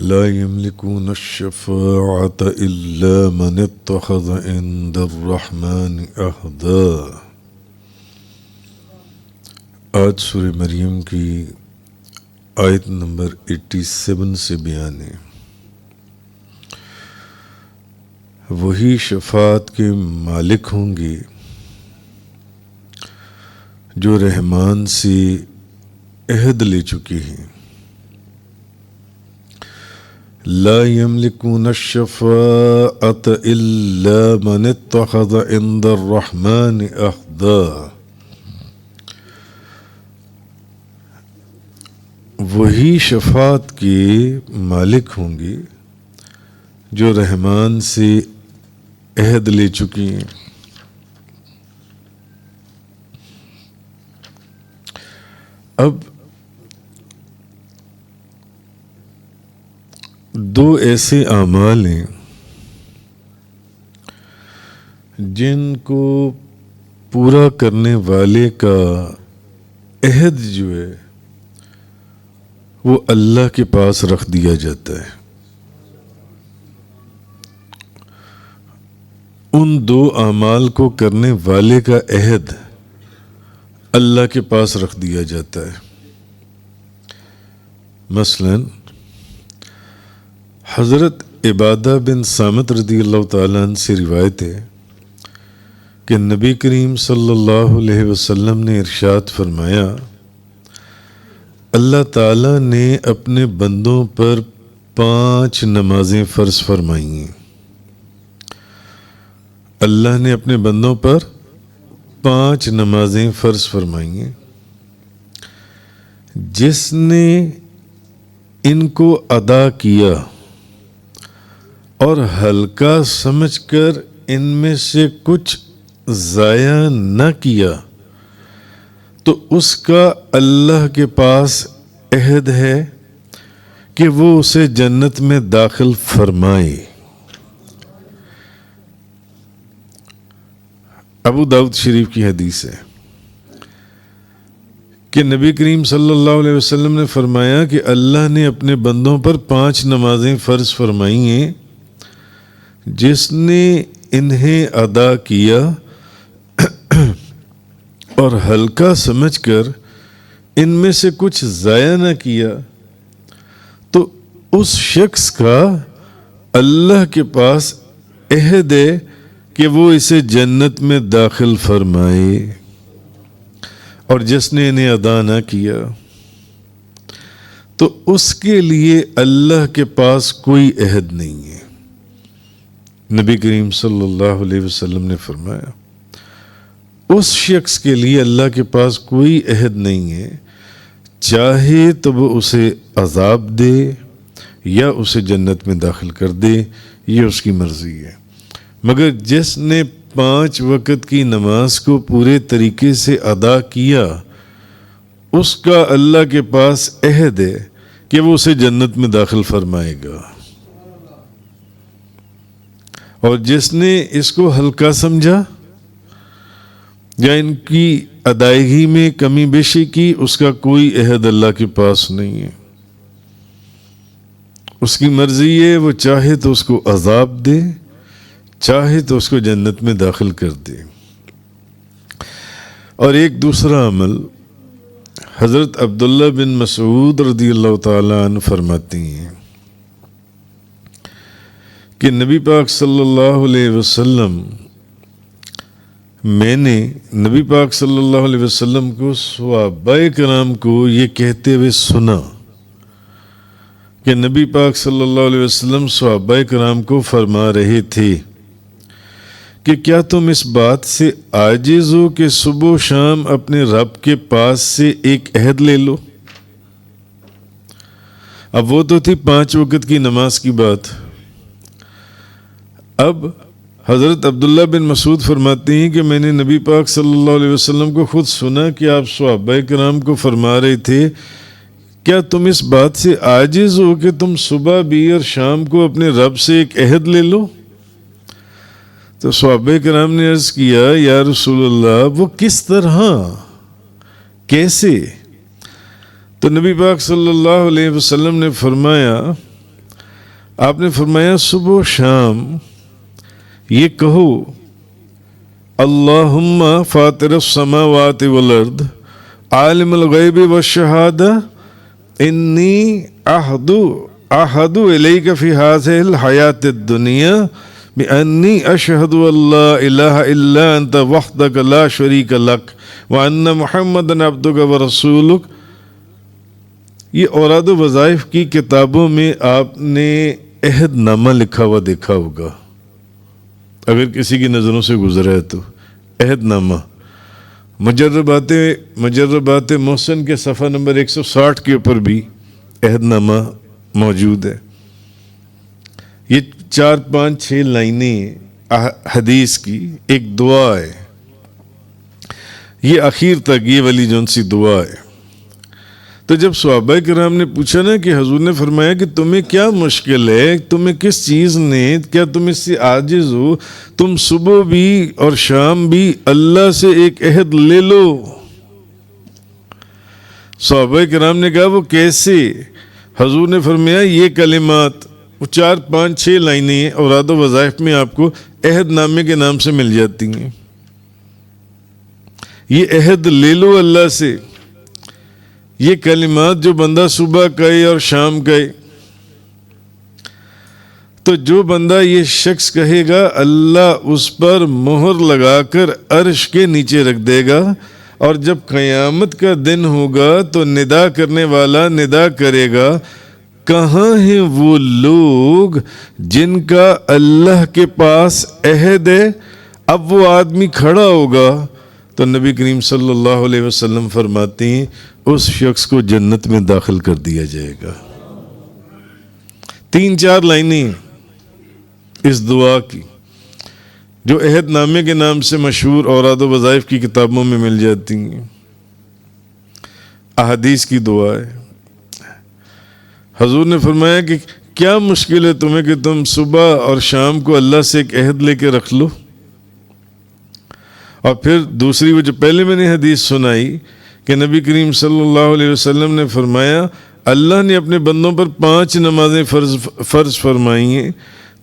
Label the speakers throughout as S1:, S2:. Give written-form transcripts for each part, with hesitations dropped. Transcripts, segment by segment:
S1: لا يملكون الشفاعة إلا من اتخذ عند الرحمن عهدا۔ آج سورہ مریم کی آیت نمبر 87 سے بیان ہے۔ وہی شفاعت کے مالک ہوں گے جو رحمان سے عہد لے چکے ہیں۔ لا يملكون الشفاعة إلا من اتخذ عند الرحمن عهدا۔ وہی شفاعت کے مالک ہوں گے جو رحمان سے عہد لے چکے ہیں۔ اب دو ایسے اعمال ہیں جن کو پورا کرنے والے کا عہد جو ہے وہ اللہ کے پاس رکھ دیا جاتا ہے۔ ان دو اعمال کو کرنے والے کا عہد اللہ کے پاس رکھ دیا جاتا ہے۔ مثلاً حضرت عبادہ بن صامت رضی اللہ تعالیٰ عنہ سے روایت ہے کہ نبی کریم صلی اللہ علیہ وسلم نے ارشاد فرمایا، اللہ تعالیٰ نے اپنے بندوں پر 5 نمازیں فرض فرمائی ہیں۔ اللہ نے اپنے بندوں پر 5 نمازیں فرض فرمائی ہیں۔ جس نے ان کو ادا کیا اور ہلکا سمجھ کر ان میں سے کچھ ضائع نہ کیا تو اس کا اللہ کے پاس عہد ہے کہ وہ اسے جنت میں داخل فرمائے۔ ابو داؤد شریف کی حدیث ہے کہ نبی کریم صلی اللہ علیہ وسلم نے فرمایا کہ اللہ نے اپنے بندوں پر 5 نمازیں فرض فرمائی ہیں، جس نے انہیں ادا کیا اور ہلکا سمجھ کر ان میں سے کچھ ضائع نہ کیا تو اس شخص کا اللہ کے پاس عہد ہے کہ وہ اسے جنت میں داخل فرمائے، اور جس نے انہیں ادا نہ کیا تو اس کے لیے اللہ کے پاس کوئی عہد نہیں ہے۔ نبی کریم صلی اللہ علیہ وسلم نے فرمایا اس شخص کے لیے اللہ کے پاس کوئی عہد نہیں ہے، چاہے تو وہ اسے عذاب دے یا اسے جنت میں داخل کر دے، یہ اس کی مرضی ہے۔ مگر جس نے 5 وقت کی نماز کو پورے طریقے سے ادا کیا اس کا اللہ کے پاس عہد ہے کہ وہ اسے جنت میں داخل فرمائے گا، اور جس نے اس کو ہلکا سمجھا یا ان کی ادائیگی میں کمی بیشی کی اس کا کوئی عہد اللہ کے پاس نہیں ہے۔ اس کی مرضی ہے، وہ چاہے تو اس کو عذاب دے، چاہے تو اس کو جنت میں داخل کر دے۔ اور ایک دوسرا عمل حضرت عبداللہ بن مسعود رضی اللہ تعالیٰ عنہ فرماتے ہیں کہ نبی پاک صلی اللہ علیہ وسلم میں نے نبی پاک صلی اللہ علیہ وسلم کو صحابہ کرام کو یہ کہتے ہوئے سنا کہ نبی پاک صلی اللہ علیہ وسلم صحابہ کرام کو فرما رہے تھے کہ کیا تم اس بات سے عاجز ہو کہ صبح و شام اپنے رب کے پاس سے ایک عہد لے لو؟ اب وہ تو تھی 5 وقت کی نماز کی بات۔ اب حضرت عبداللہ بن مسعود فرماتے ہیں کہ میں نے نبی پاک صلی اللہ علیہ وسلم کو خود سنا کہ آپ صحابہ کرام کو فرما رہے تھے کیا تم اس بات سے عاجز ہو کہ تم صبح بھی اور شام کو اپنے رب سے ایک عہد لے لو؟ تو صحابہ کرام نے عرض کیا یا رسول اللہ وہ کس طرح، کیسے؟ تو نبی پاک صلی اللہ علیہ وسلم نے فرمایا آپ نے فرمایا صبح و شام یہ کہو اللہم فاطر السماوات والارض عالم الغیب والشہادہ انی احد الیک فی هذه الحیات الدنیا بأنی اشہد ان لا الہ الا انت وحدک لا شریک لک وان محمدا عبدک ورسولک. یہ اوراد و وظائف کی کتابوں میں آپ نے عہد نامہ لکھا ہوا دیکھا ہوگا، اگر کسی کی نظروں سے گزرا ہے تو عہد نامہ. مجربات محسن کے صفحہ نمبر 160 کے اوپر بھی عہد نامہ موجود ہے. یہ 4-5-6 لائنیں حدیث کی ایک دعا ہے، یہ آخر تک یہ والی جون سی دعا ہے. تو جب صحابہ کرام نے پوچھا نا کہ حضور نے فرمایا کہ تمہیں کیا مشکل ہے، تمہیں کس چیز نے، کیا تم اس سے عاجز ہو، تم صبح بھی اور شام بھی اللہ سے ایک عہد لے لو. صحابہ کرام نے کہا وہ کیسے؟ حضور نے فرمایا یہ کلمات، وہ 4-5-6 لائنیں ہیں، اوراد و وظائف میں آپ کو عہد نامے کے نام سے مل جاتی ہیں. یہ عہد لے لو اللہ سے. یہ کلمات جو بندہ صبح کہے اور شام کہے، تو جو بندہ یہ شخص کہے گا اللہ اس پر مہر لگا کر عرش کے نیچے رکھ دے گا، اور جب قیامت کا دن ہوگا تو ندا کرنے والا ندا کرے گا کہاں ہیں وہ لوگ جن کا اللہ کے پاس عہد ہے. اب وہ آدمی کھڑا ہوگا تو نبی کریم صلی اللہ علیہ وسلم فرماتے ہیں اس شخص کو جنت میں داخل کر دیا جائے گا. 3-4 لائنیں اس دعا کی جو عہد نامے کے نام سے مشہور اوراد و وظائف کی کتابوں میں مل جاتی ہیں. احادیث کی دعا ہے. حضور نے فرمایا کہ کیا مشکل ہے تمہیں کہ تم صبح اور شام کو اللہ سے ایک عہد لے کے رکھ لو. اور پھر دوسری وہ جو پہلے میں نے حدیث سنائی کہ نبی کریم صلی اللہ علیہ وسلم نے فرمایا اللہ نے اپنے بندوں پر 5 نمازیں فرض فرمائی ہیں،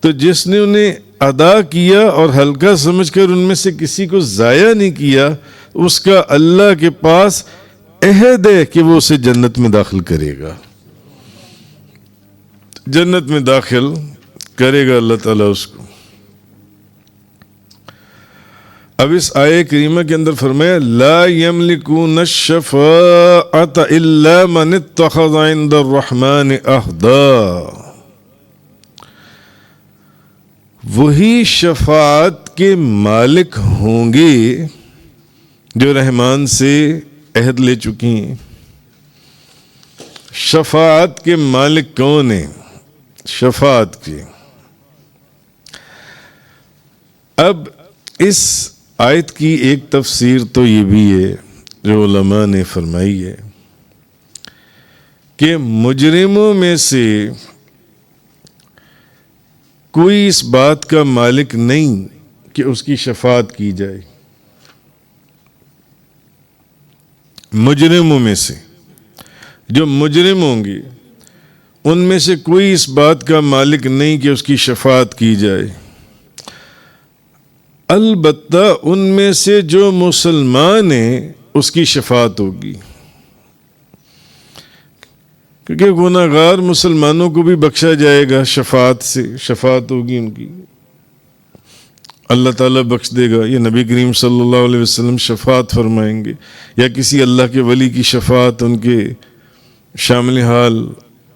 S1: تو جس نے انہیں ادا کیا اور ہلکا سمجھ کر ان میں سے کسی کو ضائع نہیں کیا، اس کا اللہ کے پاس عہد ہے کہ وہ اسے جنت میں داخل کرے گا. جنت میں داخل کرے گا اللہ تعالیٰ اس کو. اب اس آیہ کریمہ کے اندر فرمایا لا یملکون الشفاعۃ الا من اتخذ عند الرحمن عہدا. وہی شفاعت کے مالک ہوں گے جو رحمان سے عہد لے چکی ہیں. شفاعت کے مالک کون ہیں؟ شفاعت کے. اب اس آیت کی ایک تفسیر تو یہ بھی ہے جو علماء نے فرمائی ہے کہ مجرموں میں سے کوئی اس بات کا مالک نہیں کہ اس کی شفاعت کی جائے. مجرموں میں سے جو مجرم ہوں گے ان میں سے کوئی اس بات کا مالک نہیں کہ اس کی شفاعت کی جائے. البتہ ان میں سے جو مسلمان ہیں اس کی شفاعت ہوگی، کیونکہ گناہ گار مسلمانوں کو بھی بخشا جائے گا شفاعت سے. شفاعت ہوگی ان کی، اللہ تعالیٰ بخش دے گا. یہ نبی کریم صلی اللہ علیہ وسلم شفاعت فرمائیں گے یا کسی اللہ کے ولی کی شفاعت ان کے شامل حال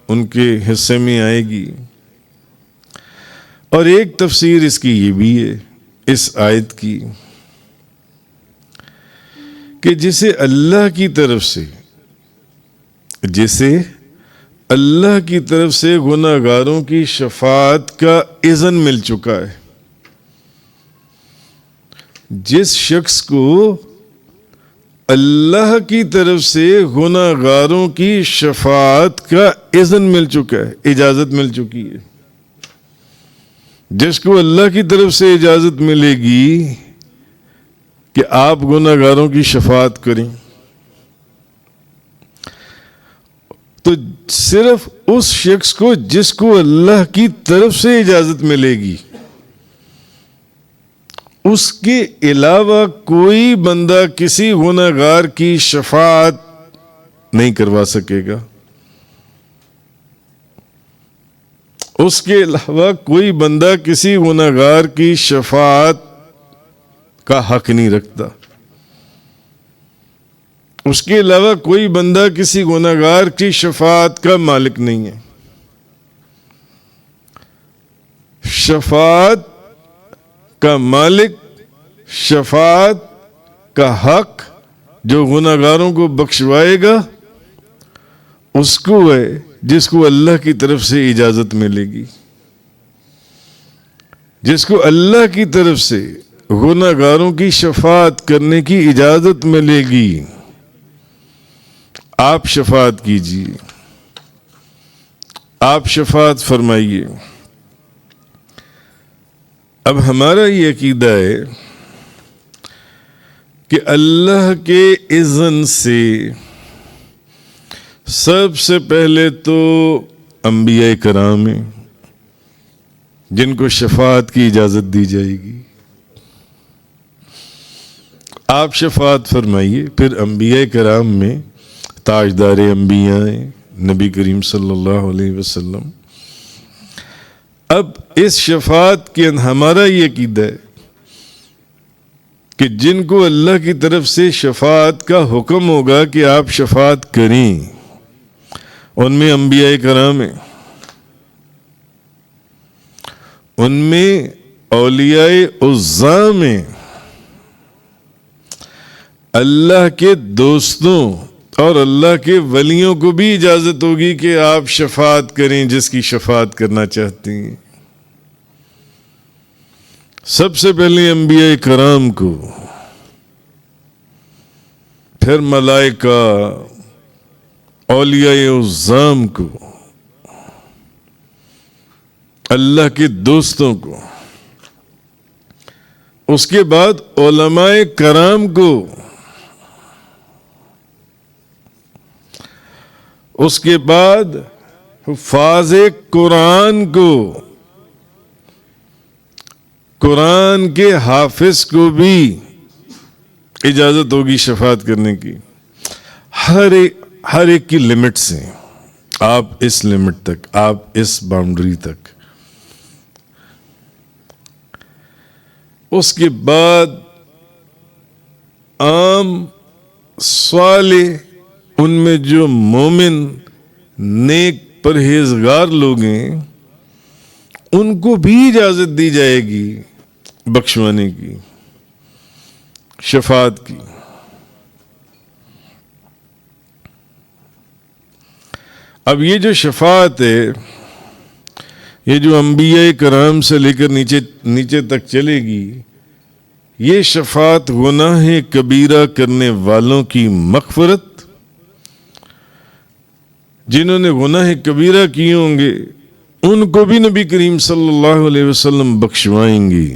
S1: ان کے حصے میں آئے گی. اور ایک تفسیر اس کی یہ بھی ہے اس آیت کی کہ جسے اللہ کی طرف سے گناہ گاروں کی شفاعت کا اذن مل چکا ہے. جس شخص کو اللہ کی طرف سے گناہ گاروں کی شفاعت کا اذن مل چکا ہے، اجازت مل چکی ہے. جس کو اللہ کی طرف سے اجازت ملے گی کہ آپ گناہ گاروں کی شفاعت کریں، تو صرف اس شخص کو جس کو اللہ کی طرف سے اجازت ملے گی، اس کے علاوہ کوئی بندہ کسی گناہ گار کی شفاعت نہیں کروا سکے گا، اس کے علاوہ کوئی بندہ کسی گناہ گار کی شفاعت کا حق نہیں رکھتا، اس کے علاوہ کوئی بندہ کسی گناہ گار کی شفاعت کا مالک نہیں ہے۔ شفاعت کا مالک، شفاعت کا حق جو گناہ گاروں کو بخشوائے گا اس کو ہے جس کو اللہ کی طرف سے اجازت ملے گی، جس کو اللہ کی طرف سے گناہ گاروں کی شفاعت کرنے کی اجازت ملے گی۔ آپ شفاعت کیجیے، آپ شفاعت فرمائیے۔ اب ہمارا یہ عقیدہ ہے کہ اللہ کے اذن سے سب سے پہلے تو انبیاء کرام ہیں جن کو شفاعت کی اجازت دی جائے گی، آپ شفاعت فرمائیے۔ پھر انبیاء کرام میں تاجدار انبیاء ہیں نبی کریم صلی اللہ علیہ وسلم۔ اب اس شفاعت کے ہمارا یہ عقیدہ ہے کہ جن کو اللہ کی طرف سے شفاعت کا حکم ہوگا کہ آپ شفاعت کریں، ان میں انبیاء کرام ہیں، ان میں اولیاء عظام ہیں، اللہ کے دوستوں اور اللہ کے ولیوں کو بھی اجازت ہوگی کہ آپ شفاعت کریں جس کی شفاعت کرنا چاہتے ہیں۔ سب سے پہلے انبیاء کرام کو، پھر ملائکہ، اولیاء عظام کو، اللہ کے دوستوں کو، اس کے بعد علماء کرام کو، اس کے بعد حفاظ قرآن کو، قرآن کے حافظ کو بھی اجازت ہوگی شفاعت کرنے کی۔ ہر ایک کی لمٹس ہیں، آپ اس لمٹ تک، آپ اس باؤنڈری تک۔ اس کے بعد عام صالح، ان میں جو مومن نیک پرہیزگار لوگ ہیں ان کو بھی اجازت دی جائے گی بخشوانے کی، شفاعت کی۔ اب یہ جو شفاعت ہے، یہ جو انبیاء کرام سے لے کر نیچے تک چلے گی، یہ شفاعت گناہ کبیرہ کرنے والوں کی مغفرت، جنہوں نے گناہ کبیرہ کیے ہوں گے ان کو بھی نبی کریم صلی اللہ علیہ وسلم بخشوائیں گے،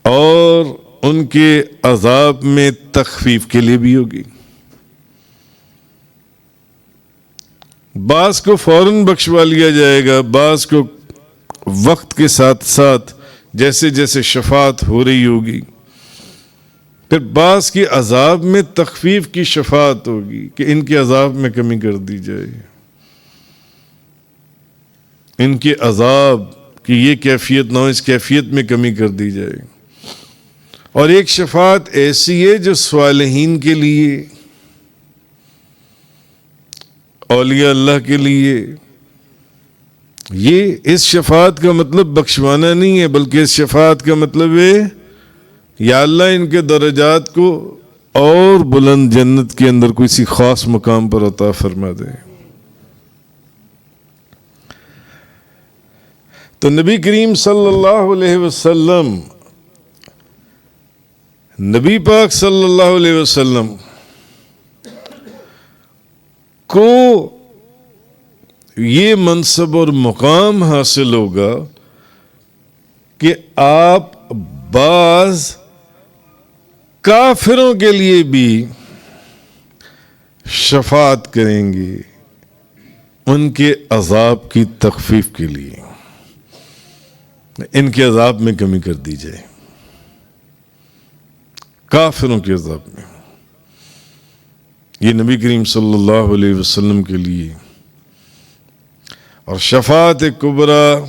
S1: اور ان کے عذاب میں تخفیف کے لیے بھی ہوگی۔ بعض کو فوراً بخشوا لیا جائے گا، بعض کو وقت کے ساتھ ساتھ جیسے جیسے شفاعت ہو رہی ہوگی، پھر بعض کی عذاب میں تخفیف کی شفاعت ہوگی کہ ان کے عذاب میں کمی کر دی جائے، ان کے عذاب کی یہ کیفیت نہ ہو، اس کیفیت میں کمی کر دی جائے۔ اور ایک شفاعت ایسی ہے جو صالحین کے لیے، اولیاء اللہ کے لیے، یہ اس شفاعت کا مطلب بخشوانا نہیں ہے، بلکہ اس شفاعت کا مطلب ہے یا اللہ ان کے درجات کو اور بلند جنت کے اندر کسی خاص مقام پر عطا فرما دے۔ تو نبی کریم صلی اللہ علیہ وسلم، نبی پاک صلی اللہ علیہ وسلم کو یہ منصب اور مقام حاصل ہوگا کہ آپ بعض کافروں کے لیے بھی شفاعت کریں گے ان کے عذاب کی تخفیف کے لیے، ان کے عذاب میں کمی کر دی جائے، کافروں کے عذاب میں۔ یہ نبی کریم صلی اللہ علیہ وسلم کے لیے اور شفاعت کبریٰ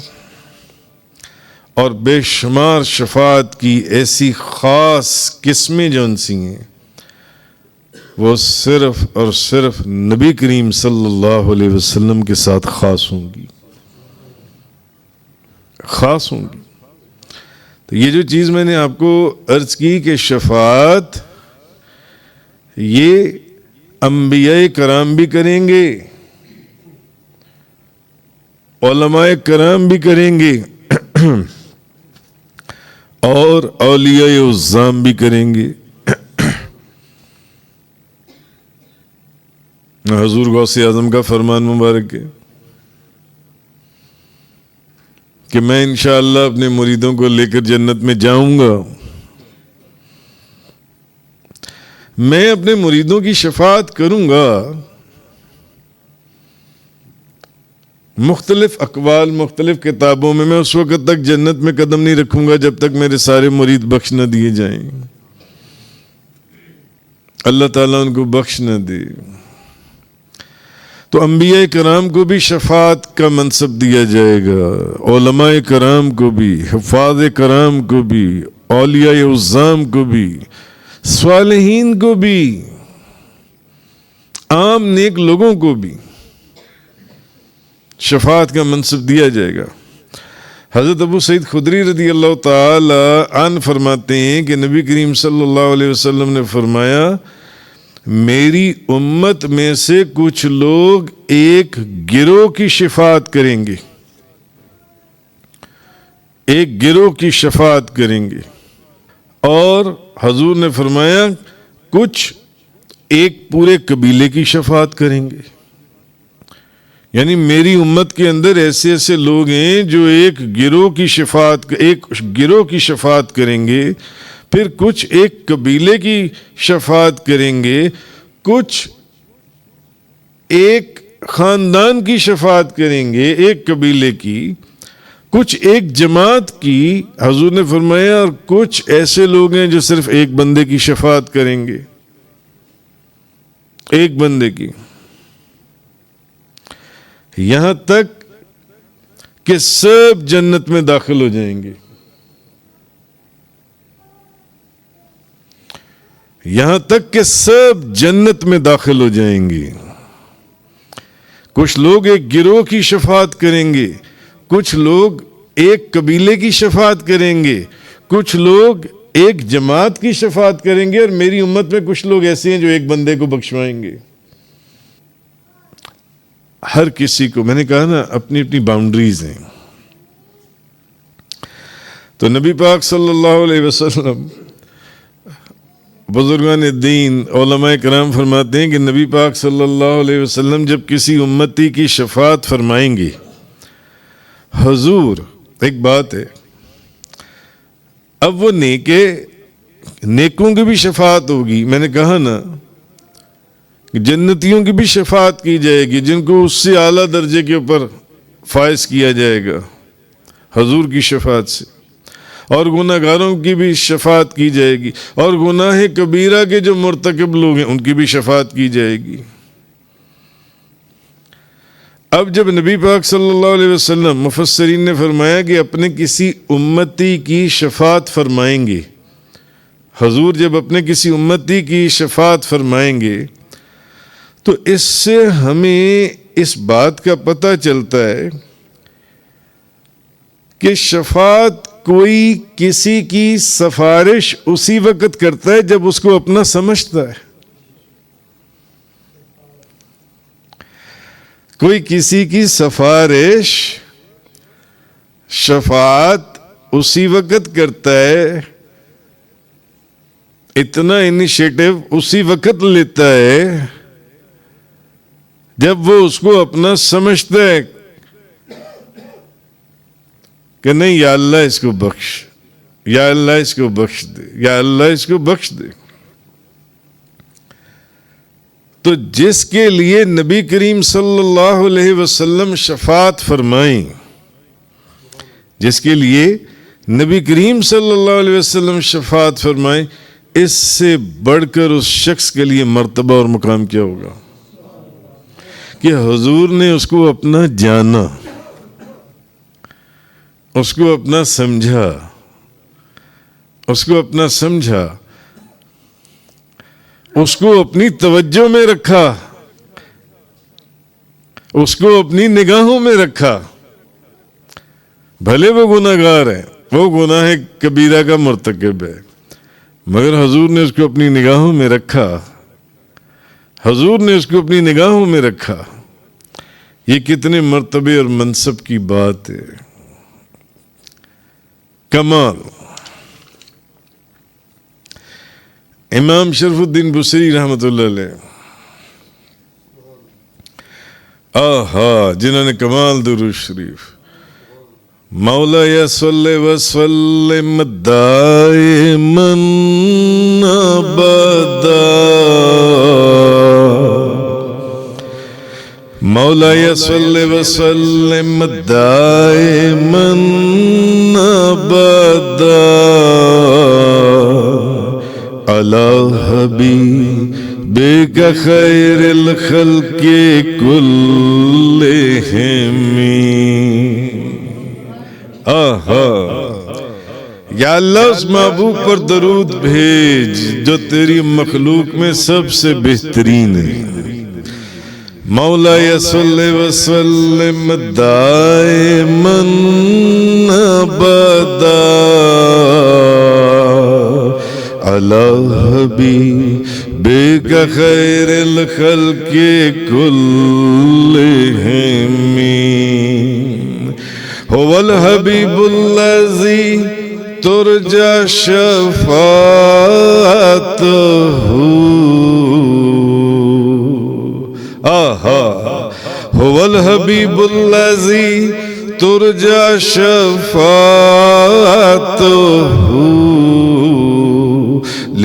S1: اور بے شمار شفاعت کی ایسی خاص قسمیں جو ان سی ہیں، وہ صرف اور صرف نبی کریم صلی اللہ علیہ وسلم کے ساتھ خاص ہوں گی، خاص ہوں گی۔ تو یہ جو چیز میں نے آپ کو عرض کی کہ شفاعت یہ انبیاء کرام بھی کریں گے، علماء کرام بھی کریں گے، اور اولیاء عظام بھی کریں گے۔ حضور غوث اعظم کا فرمان مبارک ہے کہ میں انشاءاللہ اپنے مریدوں کو لے کر جنت میں جاؤں گا، میں اپنے مریدوں کی شفاعت کروں گا۔ مختلف اقوال، مختلف کتابوں میں اس وقت تک جنت میں قدم نہیں رکھوں گا جب تک میرے سارے مرید بخش نہ دیے جائیں، اللہ تعالیٰ ان کو بخش نہ دے۔ تو انبیاء کرام کو بھی شفاعت کا منصب دیا جائے گا، علماء کرام کو بھی، حفاظ کرام کو بھی، اولیاء عظام کو بھی، صالحین کو بھی، عام نیک لوگوں کو بھی شفاعت کا منصب دیا جائے گا۔ حضرت ابو سعید خدری رضی اللہ تعالی عنہ فرماتے ہیں کہ نبی کریم صلی اللہ علیہ وسلم نے فرمایا، میری امت میں سے کچھ لوگ ایک گروہ کی شفاعت کریں گے، ایک گروہ کی شفاعت کریں گے، اور حضور نے فرمایا کچھ ایک پورے قبیلے کی شفاعت کریں گے۔ یعنی میری امت کے اندر ایسے ایسے لوگ ہیں جو ایک گروہ کی شفاعت کریں گے، پھر کچھ ایک قبیلے کی شفاعت کریں گے، کچھ ایک خاندان کی شفاعت کریں گے، ایک قبیلے کی، کچھ ایک جماعت کی، حضور نے فرمایا، اور کچھ ایسے لوگ ہیں جو صرف ایک بندے کی شفاعت کریں گے، ایک بندے کی، یہاں تک کہ سب جنت میں داخل ہو جائیں گے، یہاں تک کہ سب جنت میں داخل ہو جائیں گے۔ کچھ لوگ ایک گروہ کی شفاعت کریں گے، کچھ لوگ ایک قبیلے کی شفاعت کریں گے، کچھ لوگ ایک جماعت کی شفاعت کریں گے، اور میری امت میں کچھ لوگ ایسے ہیں جو ایک بندے کو بخشوائیں گے۔ ہر کسی کو، میں نے کہا نا، اپنی اپنی باؤنڈریز ہیں۔ تو نبی پاک صلی اللہ علیہ وسلم، بزرگان دین، علماء کرام فرماتے ہیں کہ نبی پاک صلی اللہ علیہ وسلم جب کسی امتی کی شفاعت فرمائیں گے، حضور، ایک بات ہے، اب وہ نیکوں کی بھی شفاعت ہوگی۔ میں نے کہا نا کہ جنتیوں کی بھی شفاعت کی جائے گی، جن کو اس سے اعلیٰ درجے کے اوپر فائز کیا جائے گا حضور کی شفاعت سے، اور گناہگاروں کی بھی شفاعت کی جائے گی، اور گناہ کبیرہ کے جو مرتکب لوگ ہیں ان کی بھی شفاعت کی جائے گی۔ اب جب نبی پاک صلی اللہ علیہ وسلم، مفسرین نے فرمایا کہ اپنے کسی امتی کی شفاعت فرمائیں گے، حضور جب اپنے کسی امتی کی شفاعت فرمائیں گے، تو اس سے ہمیں اس بات کا پتہ چلتا ہے کہ شفاعت کوئی کسی کی سفارش اسی وقت کرتا ہے جب اس کو اپنا سمجھتا ہے۔ کوئی کسی کی سفارش، شفاعت اسی وقت کرتا ہے، اتنا انیشیٹو اسی وقت لیتا ہے جب وہ اس کو اپنا سمجھتا ہے کہ نہیں، یا اللہ اس کو بخش، یا اللہ اس کو بخش دے، یا اللہ اس کو بخش دے۔ تو جس کے لیے نبی کریم صلی اللہ علیہ وسلم شفاعت فرمائیں، جس کے لیے نبی کریم صلی اللہ علیہ وسلم شفاعت فرمائیں، اس سے بڑھ کر اس شخص کے لیے مرتبہ اور مقام کیا ہوگا کہ حضور نے اس کو اپنا جانا، اس کو اپنا سمجھا، اس کو اپنا سمجھا، اس کو اپنی توجہ میں رکھا، اس کو اپنی نگاہوں میں رکھا۔ بھلے وہ گناہ گار ہے، وہ گناہ کبیرہ کا مرتکب ہے، مگر حضور نے اس کو اپنی نگاہوں میں رکھا، حضور نے اس کو اپنی نگاہوں میں رکھا۔ یہ کتنے مرتبے اور منصب کی بات ہے، کمال۔ امام شرف الدین بصری رحمۃ اللہ علیہ، آہا، جنہوں نے کمال درود شریف، مولا صلی وسلم دائما ابدا، مولا صلی وسلم دائما ابدا علی حبیبک خیر الخلق کلہم۔ یا اللہ اس محبوب پر درود بھیج جو تیری مخلوق میں سب سے بہترین ہے۔ مولا صلی وسلم دائما ابدا علی حبیبک خیر الخلق کلہم۔ هو الحبیب الذی ترجى شفاعته، هو الحبیب الذی ترجى شفاعته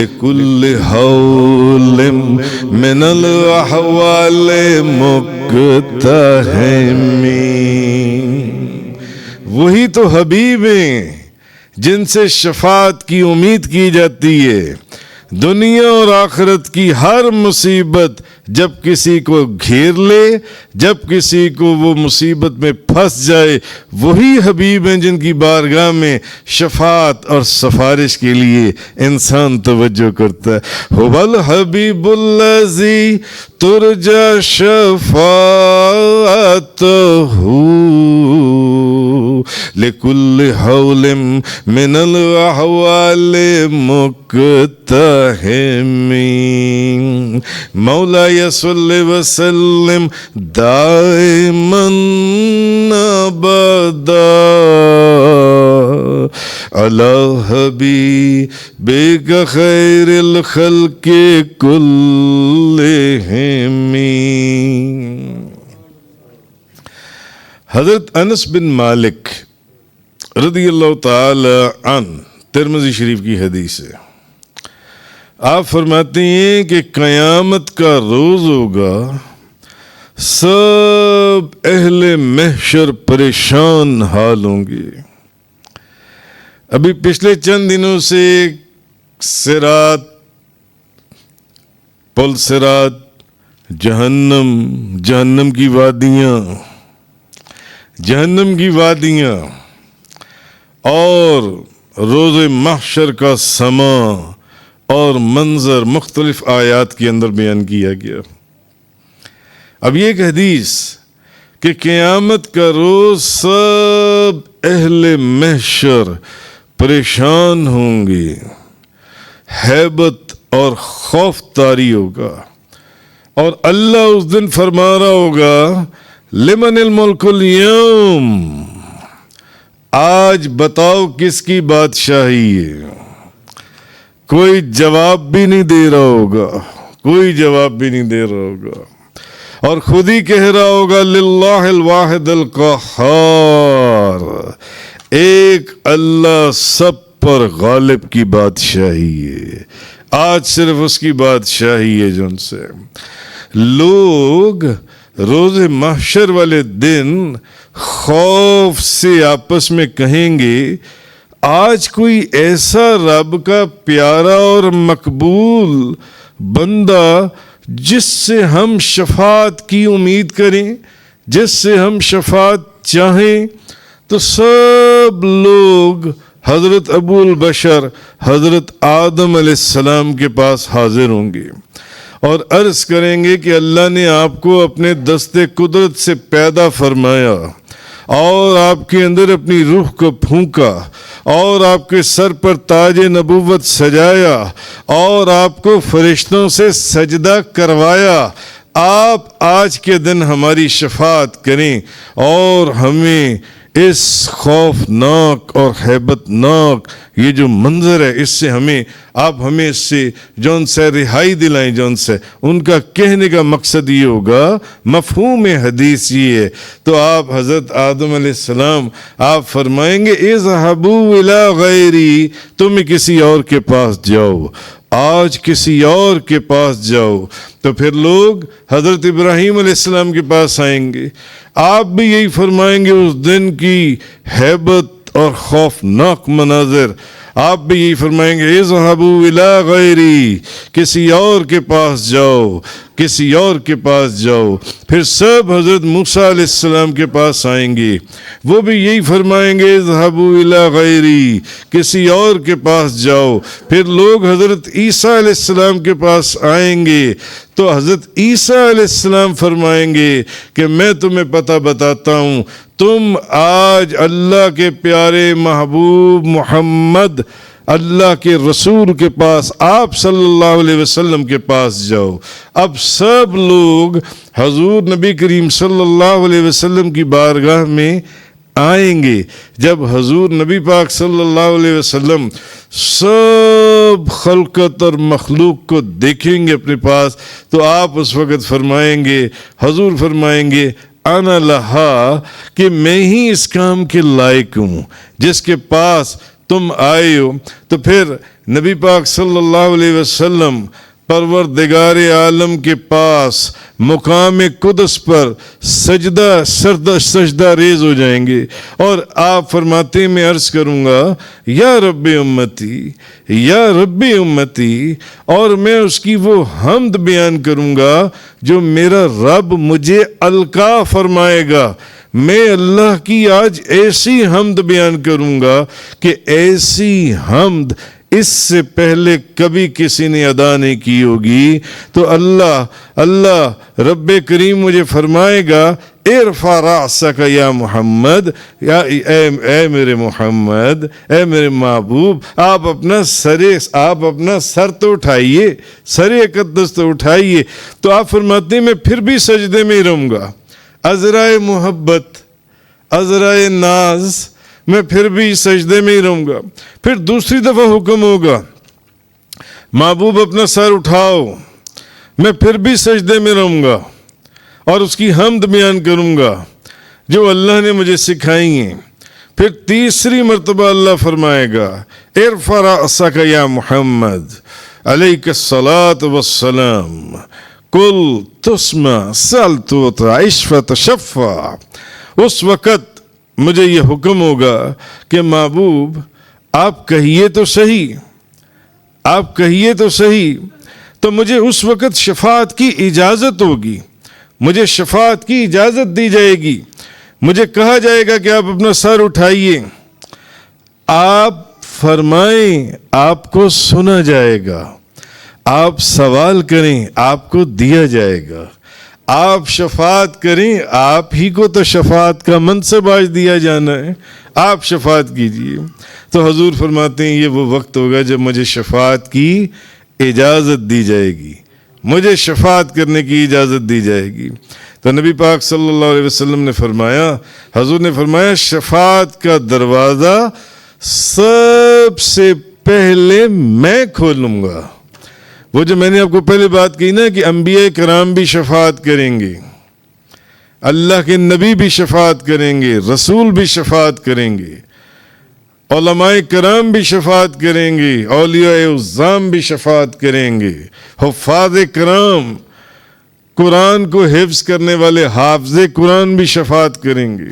S1: لكل حول من الاحوال مقتحم۔ وہی تو حبیب ہیں جن سے شفاعت کی امید کی جاتی ہے۔ دنیا اور آخرت کی ہر مصیبت جب کسی کو گھیر لے، جب کسی کو وہ مصیبت میں پھنس جائے، وہی حبیب ہیں جن کی بارگاہ میں شفاعت اور سفارش کے لیے انسان توجہ کرتا ہے۔ هو الحبیب الذی ترجى شفاعته لكل حول من الاحوال مقتحم۔ مولا صلی وسلم دائما ابدا علی حبیبک خیر الخلق کلہم۔ حضرت انس بن مالک رضی اللہ تعالی عنہ، ترمذی شریف کی حدیث ہے، آپ فرماتے ہیں کہ قیامت کا روز ہوگا، سب اہل محشر پریشان حال ہوں گے۔ ابھی پچھلے چند دنوں سے صراط، پل صراط، جہنم کی وادیاں، جہنم کی وادیاں اور روز محشر کا سما اور منظر مختلف آیات کے اندر بیان کیا گیا۔ اب یہ ایک حدیث کہ قیامت کا روز سب اہل محشر پریشان ہوں گے، ہیبت اور خوف طاری ہوگا، اور اللہ اس دن فرما رہا ہوگا لمن الملک اليوم، آج بتاؤ کس کی بادشاہی ہے۔ کوئی جواب بھی نہیں دے رہا ہوگا، کوئی جواب بھی نہیں دے رہا ہوگا، اور خود ہی کہہ رہا ہوگا للہ الواحد القہار، ایک اللہ سب پر غالب کی بادشاہی ہے، آج صرف اس کی بادشاہی ہے جو ان سے لوگ روز محشر والے دن خوف سے آپس میں کہیں گے آج کوئی ایسا رب کا پیارا اور مقبول بندہ جس سے ہم شفاعت کی امید کریں، جس سے ہم شفاعت چاہیں، تو سب لوگ حضرت ابو البشر حضرت آدم علیہ السلام کے پاس حاضر ہوں گے اور عرض کریں گے کہ اللہ نے آپ کو اپنے دست قدرت سے پیدا فرمایا اور آپ کے اندر اپنی روح کو پھونکا اور آپ کے سر پر تاج نبوت سجایا اور آپ کو فرشتوں سے سجدہ کروایا، آپ آج کے دن ہماری شفاعت کریں اور ہمیں اس خوفناک اور ہیبت ناک یہ جو منظر ہے اس سے آپ ہمیں اس سے جون سے رہائی دلائیں، جون سے ان کا کہنے کا مقصد یہ ہوگا، مفہوم حدیث یہ ہے۔ تو آپ حضرت آدم علیہ السلام آپ فرمائیں گے اذهبوا الی غیری، تم کسی اور کے پاس جاؤ، آج کسی اور کے پاس جاؤ۔ تو پھر لوگ حضرت ابراہیم علیہ السلام کے پاس آئیں گے، آپ بھی یہی فرمائیں گے، اس دن کی ہیبت اور خوفناک مناظر آپ بھی یہی فرمائیں گے اذهبوا الی غیری، کسی اور کے پاس جاؤ، کسی اور کے پاس جاؤ۔ پھر سب حضرت موسیٰ علیہ السلام کے پاس آئیں گے، وہ بھی یہی فرمائیں گے اذهبوا الی غیری، کسی اور کے پاس جاؤ۔ پھر لوگ حضرت عیسیٰ علیہ السلام کے پاس آئیں گے تو حضرت عیسیٰ علیہ السلام فرمائیں گے کہ میں تمہیں پتہ بتاتا ہوں، تم آج اللہ کے پیارے محبوب محمد اللہ کے رسول کے پاس، آپ صلی اللہ علیہ وسلم کے پاس جاؤ۔ اب سب لوگ حضور نبی کریم صلی اللہ علیہ وسلم کی بارگاہ میں آئیں گے۔ جب حضور نبی پاک صلی اللہ علیہ وسلم سب خلقت اور مخلوق کو دیکھیں گے اپنے پاس، تو آپ اس وقت فرمائیں گے، حضور فرمائیں گے انا لہا، کہ میں ہی اس کام کے لائق ہوں جس کے پاس تم آئے ہو۔ تو پھر نبی پاک صلی اللہ علیہ وسلم پروردگار عالم کے پاس مقام قدس پر سجدہ ریز ہو جائیں گے اور آپ فرماتے ہیں میں عرض کروں گا یا رب امتی، یا رب امتی، اور میں اس کی وہ حمد بیان کروں گا جو میرا رب مجھے القا فرمائے گا۔ میں اللہ کی آج ایسی حمد بیان کروں گا کہ ایسی حمد اس سے پہلے کبھی کسی نے ادا نہیں کی ہوگی۔ تو اللہ رب کریم مجھے فرمائے گا ارفع رأسک یا محمد، یا اے میرے محمد، اے میرے محبوب، آپ اپنا سر تو اٹھائیے، سر اقدس تو اٹھائیے۔ تو آپ فرماتے ہیں میں پھر بھی سجدے میں رہوں گا، عذرائے محبت، عذرائے ناز، میں پھر بھی سجدے میں ہی رہوں گا۔ پھر دوسری دفعہ حکم ہوگا محبوب اپنا سر اٹھاؤ، میں پھر بھی سجدے میں رہوں گا اور اس کی حمد بیان کروں گا جو اللہ نے مجھے سکھائی ہیں۔ پھر تیسری مرتبہ اللہ فرمائے گا ارفع رأسک یا محمد علیک الصلاۃ والسلام، کل تسمع سل تعطى اشفع تشفع۔ اس وقت مجھے یہ حکم ہوگا کہ محبوب آپ کہیے تو صحیح، آپ کہیے تو صحیح، تو مجھے اس وقت شفاعت کی اجازت ہوگی، مجھے شفاعت کی اجازت دی جائے گی، مجھے کہا جائے گا کہ آپ اپنا سر اٹھائیے، آپ فرمائیں، آپ کو سنا جائے گا، آپ سوال کریں، آپ کو دیا جائے گا، آپ شفاعت کریں، آپ ہی کو تو شفاعت کا منصب آج دیا جانا ہے، آپ شفاعت کیجئے۔ تو حضور فرماتے ہیں یہ وہ وقت ہوگا جب مجھے شفاعت کی اجازت دی جائے گی، مجھے شفاعت کرنے کی اجازت دی جائے گی۔ تو نبی پاک صلی اللہ علیہ وسلم نے فرمایا، حضور نے فرمایا شفاعت کا دروازہ سب سے پہلے میں کھولوں گا۔ وہ جو میں نے آپ کو پہلے بات کی نا کہ انبیاء کرام بھی شفاعت کریں گے، اللہ کے نبی بھی شفاعت کریں گے، رسول بھی شفاعت کریں گے، علماء کرام بھی شفاعت کریں گے، اولیاء عظام بھی شفاعت کریں گے، حفاظ کرام قرآن کو حفظ کرنے والے حافظ قرآن بھی شفاعت کریں گے،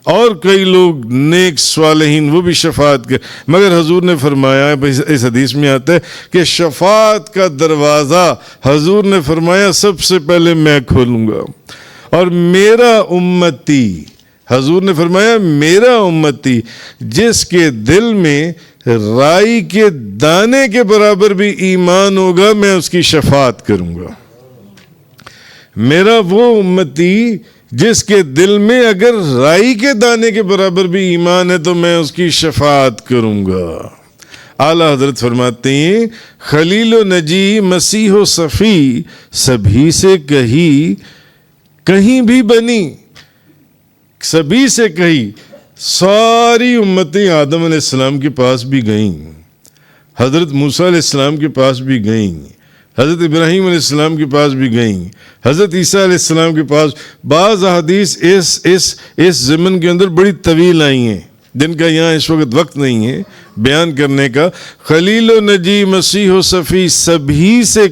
S1: اور کئی لوگ نیک صالحین وہ بھی شفاعت کر، مگر حضور نے فرمایا، اس حدیث میں آتا ہے کہ شفاعت کا دروازہ حضور نے فرمایا سب سے پہلے میں کھولوں گا، اور میرا امتی، حضور نے فرمایا میرا امتی جس کے دل میں رائی کے دانے کے برابر بھی ایمان ہوگا میں اس کی شفاعت کروں گا۔ میرا وہ امتی جس کے دل میں اگر رائی کے دانے کے برابر بھی ایمان ہے تو میں اس کی شفاعت کروں گا۔ اعلیٰ حضرت فرماتے ہیں خلیل و نجی مسیح و صفی سبھی سے کہیں بھی بنی، سبھی سے کہیں، ساری امتیں آدم علیہ السلام کے پاس بھی گئیں، حضرت موسیٰ علیہ السلام کے پاس بھی گئیں، حضرت ابراہیم علیہ السلام کے پاس بھی گئیں، حضرت عیسیٰ علیہ السلام کے پاس۔ بعض احادیث اس ضمن کے اندر بڑی طویل آئی ہیں جن کا یہاں اس وقت نہیں ہے بیان کرنے کا۔ خلیل و نجی مسیح و صفی سبھی سے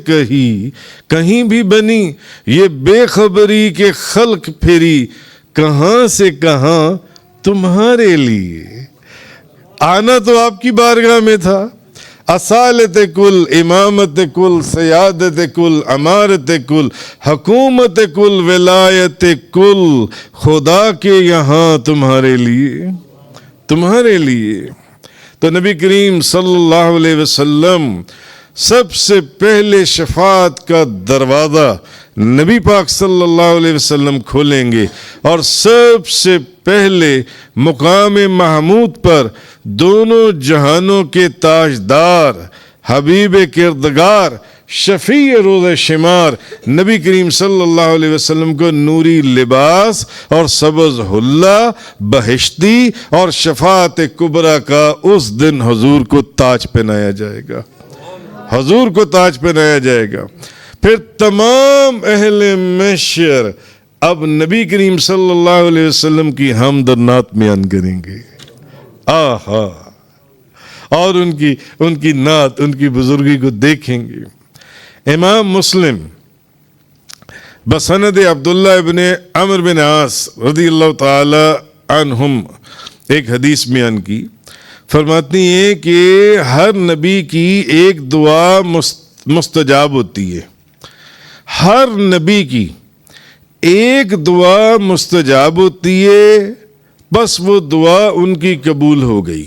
S1: کہیں بھی بنی، یہ بے خبری کے خلق پھری کہاں سے کہاں تمہارے لیے۔ آنا تو آپ کی بارگاہ میں تھا، اصالت کل، امامت کل، سیادت کل، امارت کل، حکومت کل، ولایت کل، خدا کے یہاں تمہارے لیے۔ تو نبی کریم صلی اللہ علیہ وسلم سب سے پہلے شفاعت کا دروازہ نبی پاک صلی اللہ علیہ وسلم کھولیں گے، اور سب سے پہلے مقام محمود پر دونوں جہانوں کے تاجدار، حبیب کردگار، شفیع روز شمار نبی کریم صلی اللہ علیہ وسلم کو نوری لباس اور سبز حلہ بہشتی اور شفاعت کبریٰ کا اس دن حضور کو تاج پہنایا جائے گا، حضور کو تاج پہنایا جائے گا۔ پھر تمام اہل محشر اب نبی کریم صلی اللہ علیہ وسلم کی حمد و نعت بیان کریں گے، آہا، اور ان کی نعت، ان کی بزرگی کو دیکھیں گے۔ امام مسلم بسند عبداللہ ابن عمرو بن عاص رضی اللہ تعالی عنہم ایک حدیث بیان کی، فرماتی ہیں کہ ہر نبی کی ایک دعا مستجاب ہوتی ہے، ہر نبی کی ایک دعا مستجاب ہوتی ہے، بس وہ دعا ان کی قبول ہو گئی۔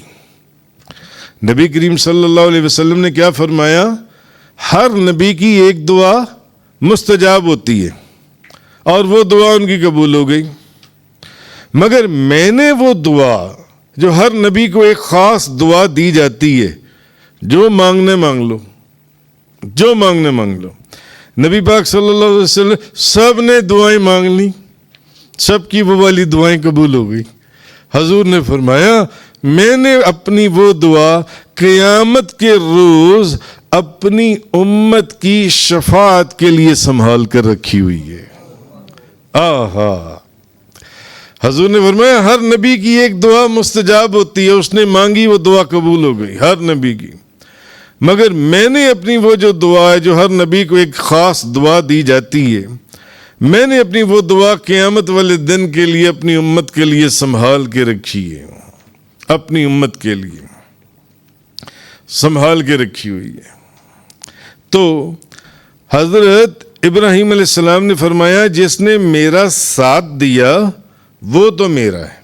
S1: نبی کریم صلی اللہ علیہ وسلم نے کیا فرمایا؟ ہر نبی کی ایک دعا مستجاب ہوتی ہے اور وہ دعا ان کی قبول ہو گئی، مگر میں نے وہ دعا جو ہر نبی کو ایک خاص دعا دی جاتی ہے، جو مانگنے مانگ لو، جو مانگنے مانگ لو، نبی پاک صلی اللہ علیہ وسلم سب نے دعائیں مانگ لی، سب کی وہ والی دعائیں قبول ہو گئی۔ حضور نے فرمایا میں نے اپنی وہ دعا قیامت کے روز اپنی امت کی شفاعت کے لیے سنبھال کر رکھی ہوئی ہے۔ آہا، حضور نے فرمایا ہر نبی کی ایک دعا مستجاب ہوتی ہے، اس نے مانگی وہ دعا قبول ہو گئی ہر نبی کی، مگر میں نے اپنی وہ جو دعا ہے جو ہر نبی کو ایک خاص دعا دی جاتی ہے، میں نے اپنی وہ دعا قیامت والے دن کے لیے اپنی امت کے لیے سنبھال کے رکھی ہے، اپنی امت کے لیے سنبھال کے رکھی ہوئی ہے۔ تو حضرت ابراہیم علیہ السلام نے فرمایا جس نے میرا ساتھ دیا وہ تو میرا ہے،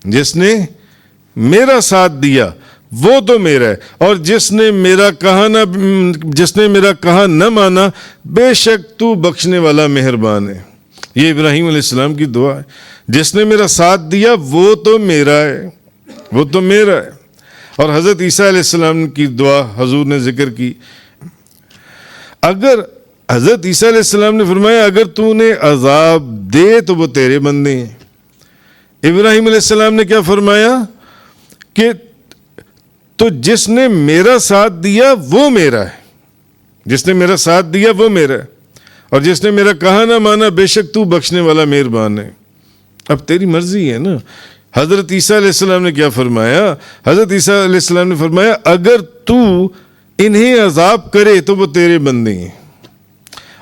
S1: جس نے میرا ساتھ دیا وہ تو میرا ہے، اور جس نے میرا کہا نہ مانا بے شک تو بخشنے والا مہربان ہے۔ یہ ابراہیم علیہ السلام کی دعا ہے، جس نے میرا ساتھ دیا وہ تو میرا ہے، وہ تو میرا ہے۔ اور حضرت عیسیٰ علیہ السلام کی دعا حضور نے ذکر کی، اگر حضرت عیسیٰ علیہ السلام نے فرمایا اگر تو نے عذاب دے تو وہ تیرے بندے ہیں۔ ابراہیم علیہ السلام نے کیا فرمایا کہ تو جس نے میرا ساتھ دیا وہ میرا ہے، جس نے میرا ساتھ دیا وہ میرا ہے، اور جس نے میرا کہا نہ مانا بے شک تو بخشنے والا مہربان ہے۔ اب تیری مرضی ہے نا۔ حضرت عیسیٰ علیہ السلام نے کیا فرمایا؟ حضرت عیسیٰ علیہ السلام نے فرمایا اگر تو انہیں عذاب کرے تو وہ تیرے بندے ہیں،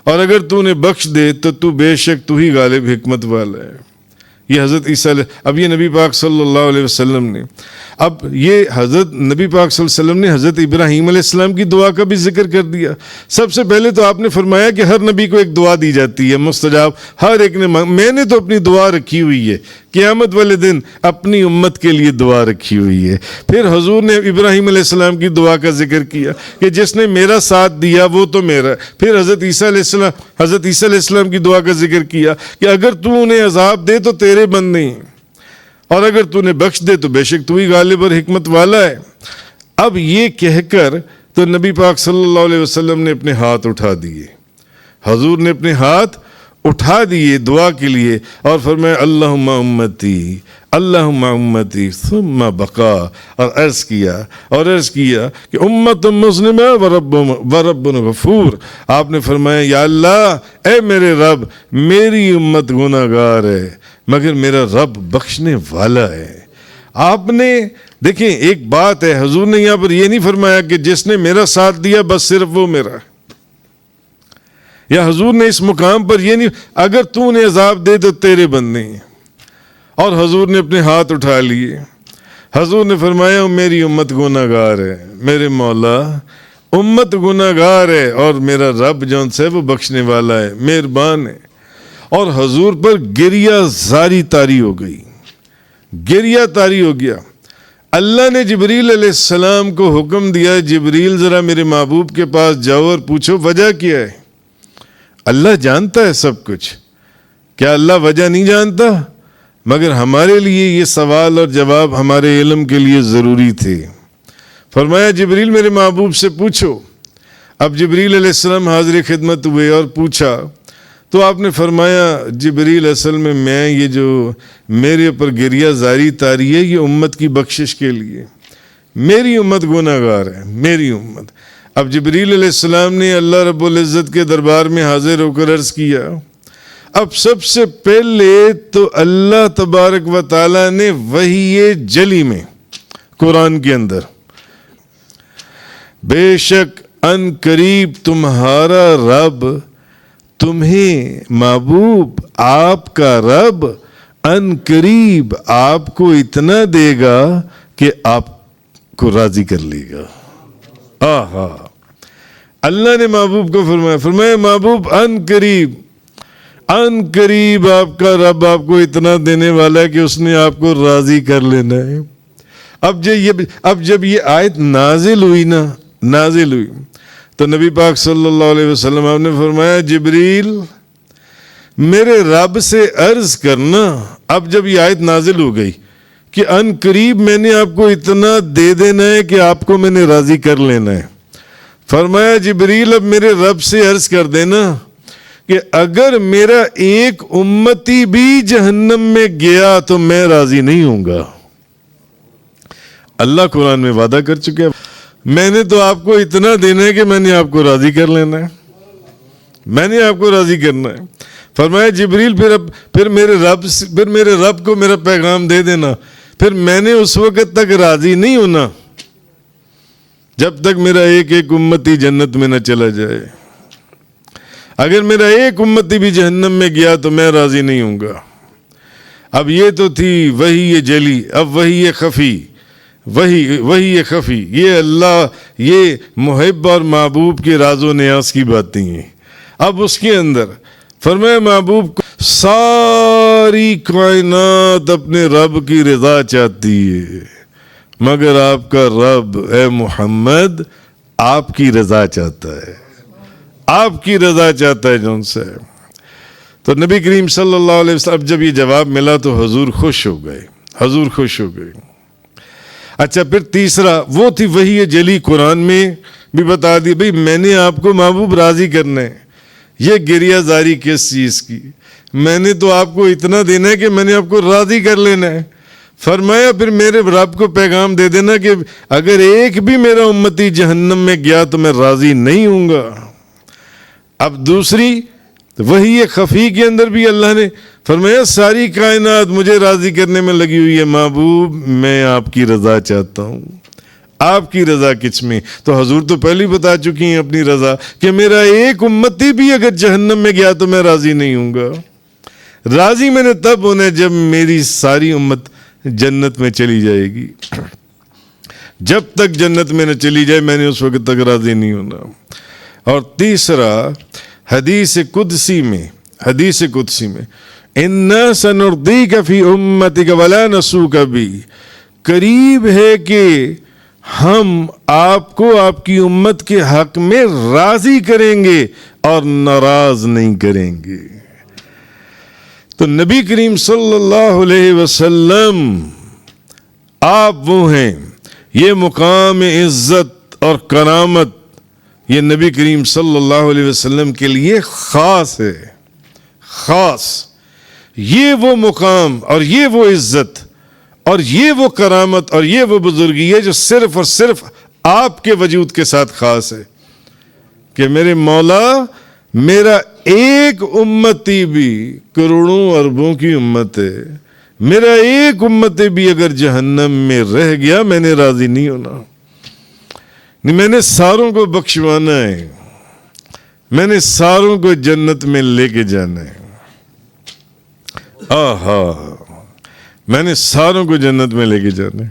S1: اور اگر تو نے بخش دے تو تو بے شک تو ہی غالب حکمت والا ہے۔ یہ حضرت عیسیٰ اب یہ نبی پاک صلی اللہ علیہ وسلم نے، اب یہ حضرت نبی پاک صلی اللہ علیہ وسلم نے حضرت ابراہیم علیہ السلام کی دعا کا بھی ذکر کر دیا۔ سب سے پہلے تو آپ نے فرمایا کہ ہر نبی کو ایک دعا دی جاتی ہے مستجاب، ہر ایک نے میں نے تو اپنی دعا رکھی ہوئی ہے، قیامت والے دن اپنی امت کے لیے دعا رکھی ہوئی ہے۔ پھر حضور نے ابراہیم علیہ السلام کی دعا کا ذکر کیا کہ جس نے میرا ساتھ دیا وہ تو میرا۔ پھر حضرت عیسیٰ علیہ السلام کی دعا کا ذکر کیا کہ اگر تو انہیں عذاب دے تو تیرے بندے ہیں، اور اگر تو نے بخش دے تو بے شک تو ہی غالب اور حکمت والا ہے۔ اب یہ کہہ کر تو نبی پاک صلی اللہ علیہ وسلم نے اپنے ہاتھ اٹھا دیے، حضور نے اپنے ہاتھ اٹھا دیے دعا کے لیے اور فرمایا اللہم امتی ثم بقا، اور عرض کیا کہ امت مسلمہ ورب غفور۔ آپ نے فرمایا یا اللہ اے میرے رب، میری امت گناہ گار ہے مگر میرا رب بخشنے والا ہے۔ آپ نے دیکھیں ایک بات ہے، حضور نے یہاں پر یہ نہیں فرمایا کہ جس نے میرا ساتھ دیا بس صرف وہ میرا، یا حضور نے اس مقام پر یہ نہیں اگر تو نے عذاب دے تو تیرے بندے ہیں، اور حضور نے اپنے ہاتھ اٹھا لیے۔ حضور نے فرمایا میری امت گناہ گار ہے، میرے مولا امت گناہ گار ہے اور میرا رب جون سے وہ بخشنے والا ہے، مہربان ہے۔ اور حضور پر گریہ زاری طاری ہو گئی، گریہ طاری ہو گیا۔ اللہ نے جبریل علیہ السلام کو حکم دیا جبریل ذرا میرے محبوب کے پاس جاؤ اور پوچھو وجہ کیا ہے۔ اللہ جانتا ہے سب کچھ، کیا اللہ وجہ نہیں جانتا؟ مگر ہمارے لیے یہ سوال اور جواب ہمارے علم کے لیے ضروری تھے۔ فرمایا جبریل میرے محبوب سے پوچھو۔ اب جبریل علیہ السلام حاضر خدمت ہوئے اور پوچھا تو آپ نے فرمایا جبریل اصل میں یہ جو میرے اوپر گریہ زاری طاری ہے یہ امت کی بخشش کے لیے، میری امت گناہ گار ہے، میری امت۔ اب جبریل علیہ السلام نے اللہ رب العزت کے دربار میں حاضر ہو کر عرض کیا۔ اب سب سے پہلے تو اللہ تبارک و تعالی نے وحی جلی میں قرآن کے اندر بے شک ان قریب تمہارا رب تمہیں محبوب آپ کا رب ان قریب آپ کو اتنا دے گا کہ آپ کو راضی کر لے گا۔ آہا، اللہ نے محبوب کو فرمایا محبوب ان قریب آپ کا رب آپ کو اتنا دینے والا ہے کہ اس نے آپ کو راضی کر لینا ہے۔ اب جب یہ آیت نازل ہوئی تو نبی پاک صلی اللہ علیہ وسلم آپ نے فرمایا جبریل میرے رب سے عرض کرنا۔ اب جب یہ آیت نازل ہو گئی کہ ان قریب میں نے آپ کو اتنا دے دینا ہے کہ آپ کو میں نے راضی کر لینا ہے، فرمایا جبریل اب میرے رب سے عرض کر دینا کہ اگر میرا ایک امتی بھی جہنم میں گیا تو میں راضی نہیں ہوں گا۔ اللہ قرآن میں وعدہ کر چکے میں نے تو آپ کو اتنا دینا ہے کہ میں نے آپ کو راضی کر لینا ہے، میں نے آپ کو راضی کرنا ہے۔ فرمایا جبریل پھر میرے رب کو میرا پیغام دے دینا، پھر میں نے اس وقت تک راضی نہیں ہونا جب تک میرا ایک امتی جنت میں نہ چلا جائے۔ اگر میرا ایک امتی بھی جہنم میں گیا تو میں راضی نہیں ہوں گا۔ اب یہ تو تھی وحی جلی، اب وحی خفی، وہی خفی، یہ اللہ یہ محب اور محبوب کے راز و نیاز کی باتیں ہیں۔ اب اس کے اندر فرمایا محبوب کو ساری کائنات اپنے رب کی رضا چاہتی ہے مگر آپ کا رب اے محمد آپ کی رضا چاہتا ہے، آپ کی رضا چاہتا ہے جون سے۔ تو نبی کریم صلی اللہ علیہ وسلم جب یہ جواب ملا تو حضور خوش ہو گئے۔ اچھا پھر تیسرا وہ تھی وحی جلی، قرآن میں بھی بتا دی بھئی میں نے آپ کو محبوب راضی کرنا ہے۔ یہ گریہ زاری کس چیز کی؟ میں نے تو آپ کو اتنا دینا ہے کہ میں نے آپ کو راضی کر لینا ہے۔ فرمایا پھر میرے رب کو پیغام دے دینا کہ اگر ایک بھی میرا امتی جہنم میں گیا تو میں راضی نہیں ہوں گا۔ اب دوسری وحی خفی کے اندر بھی اللہ نے فرمایا ساری کائنات مجھے راضی کرنے میں لگی ہوئی ہے، محبوب میں آپ کی رضا چاہتا ہوں، آپ کی رضا کس میں؟ تو حضور تو پہلے بتا چکی ہیں اپنی رضا کہ میرا ایک امتی بھی اگر جہنم میں گیا تو میں راضی نہیں ہوں گا. راضی میں نے تب ہونا ہے جب میری ساری امت جنت میں چلی جائے گی. جب تک جنت میں نہ چلی جائے میں نے اس وقت تک راضی نہیں ہونا. اور تیسرا حدیث قدسی میں اِنَّا سَنُرْضِيكَ فِي أُمَّتِكَ وَلَا نَسُوكَ بِي، قریب ہے کہ ہم آپ کو آپ کی امت کے حق میں راضی کریں گے اور ناراض نہیں کریں گے. تو نبی کریم صلی اللہ علیہ وسلم آپ وہ ہیں، یہ مقام عزت اور کرامت یہ نبی کریم صلی اللہ علیہ وسلم کے لیے خاص ہے. خاص یہ وہ مقام اور یہ وہ عزت اور یہ وہ کرامت اور یہ وہ بزرگی ہے جو صرف اور صرف آپ کے وجود کے ساتھ خاص ہے کہ میرے مولا میرا ایک امتی بھی کروڑوں اربوں کی امت ہے، میرا ایک امتی بھی اگر جہنم میں رہ گیا میں نے راضی نہیں ہونا. میں نے ساروں کو بخشوانا ہے، میں نے ساروں کو جنت میں لے کے جانا ہے. میں نے ساروں کو جنت میں لے کے جانا ہے.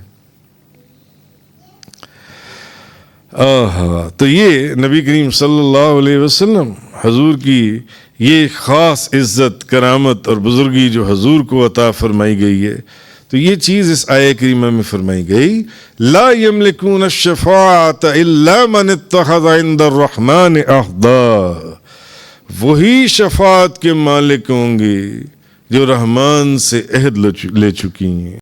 S1: تو یہ نبی کریم صلی اللہ علیہ وسلم حضور کی یہ خاص عزت کرامت اور بزرگی جو حضور کو عطا فرمائی گئی ہے، تو یہ چیز اس آیہ کریمہ میں فرمائی گئی. لا یملکون الشفاعۃ الا من اتخذ عند الرحمن عہدا، وہی شفاعت کے مالک ہوں گے جو رحمان سے عہد لے چکی ہیں.